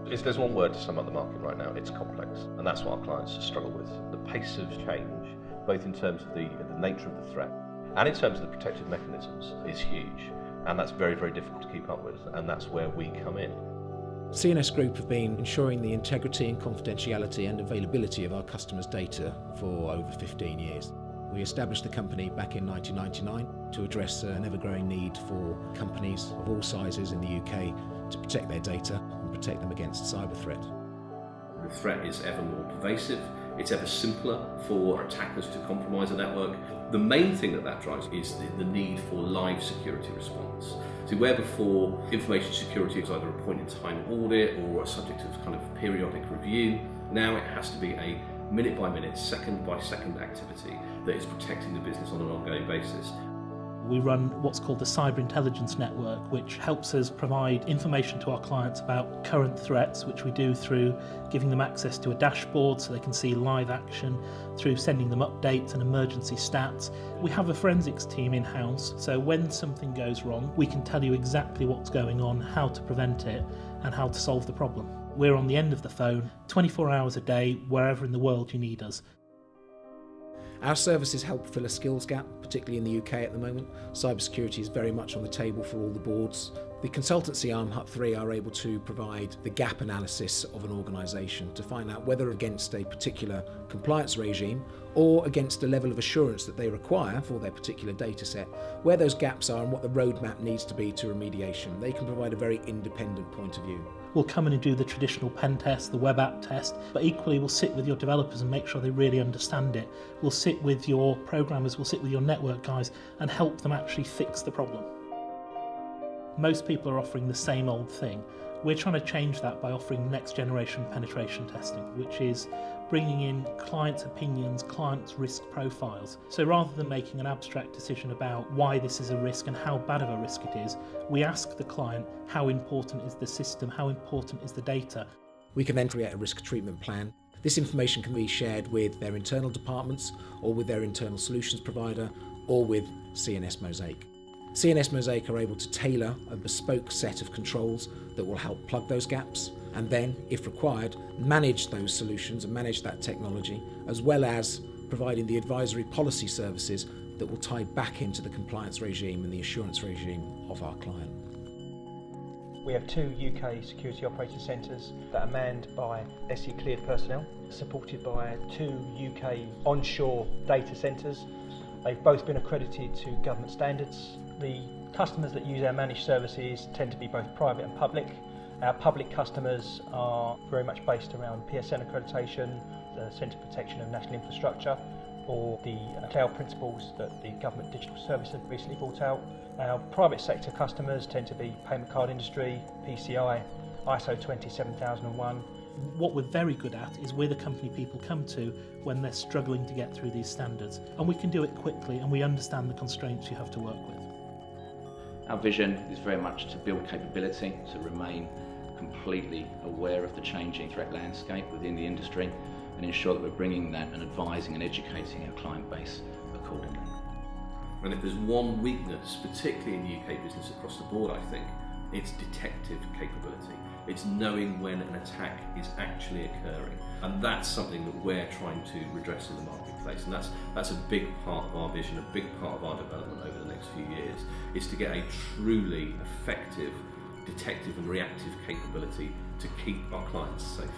If there's one word to sum up the market right now, it's complex, and that's what our clients struggle with. The pace of change, both in terms of the nature of the threat and in terms of the protective mechanisms, is huge, and that's very, very difficult to keep up with, and that's where we come in. CNS Group have been ensuring the integrity and confidentiality and availability of our customers' data for over 15 years. We established the company back in 1999 to address an ever-growing need for companies of all sizes in the UK to protect their data and protect them against cyber threat. The threat is ever more pervasive, it's ever simpler for attackers to compromise a network. The main thing that drives is the need for live security response. So where before information security was either a point-in-time audit or a subject of kind of periodic review, now it has to be a minute-by-minute, second-by-second activity that is protecting the business on an ongoing basis. We run what's called the Cyber Intelligence Network, which helps us provide information to our clients about current threats, which we do through giving them access to a dashboard so they can see live action, through sending them updates and emergency stats. We have a forensics team in-house, so when something goes wrong, we can tell you exactly what's going on, how to prevent it, and how to solve the problem. We're on the end of the phone, 24 hours a day, wherever in the world you need us. Our services help fill a skills gap, particularly in the UK at the moment. Cybersecurity is very much on the table for all the boards. The consultancy arm, Hut3, are able to provide the gap analysis of an organisation to find out whether against a particular compliance regime or against a level of assurance that they require for their particular data set, where those gaps are and what the roadmap needs to be to remediation. They can provide a very independent point of view. We'll come in and do the traditional pen test, the web app test, but equally we'll sit with your developers and make sure they really understand it. We'll sit with your programmers, we'll sit with your network guys and help them actually fix the problem. Most people are offering the same old thing. We're trying to change that by offering next generation penetration testing, which is bringing in clients' opinions, clients' risk profiles. So rather than making an abstract decision about why this is a risk and how bad of a risk it is, we ask the client how important is the system, how important is the data. We can then create a risk treatment plan. This information can be shared with their internal departments or with their internal solutions provider or with CNS Mosaic. CNS Mosaic are able to tailor a bespoke set of controls that will help plug those gaps and then, if required, manage those solutions and manage that technology, as well as providing the advisory policy services that will tie back into the compliance regime and the assurance regime of our client. We have 2 UK security operating centres that are manned by SE cleared personnel, supported by 2 UK onshore data centres. They've both been accredited to government standards. The customers that use our managed services tend to be both private and public. Our public customers are very much based around PSN accreditation, the Centre for Protection of National Infrastructure, or the cloud principles that the Government Digital Service have recently brought out. Our private sector customers tend to be payment card industry, PCI, ISO 27001. What we're very good at is we're the company people come to when they're struggling to get through these standards, and we can do it quickly and we understand the constraints you have to work with. Our vision is very much to build capability, to remain completely aware of the changing threat landscape within the industry and ensure that we're bringing that and advising and educating our client base accordingly. And if there's one weakness, particularly in UK business across the board, I think, it's detective capability. It's knowing when an attack is actually occurring. And that's something that we're trying to redress in the marketplace. And that's a big part of our vision, a big part of our development over the next few years, is to get a truly effective detective and reactive capability to keep our clients safe.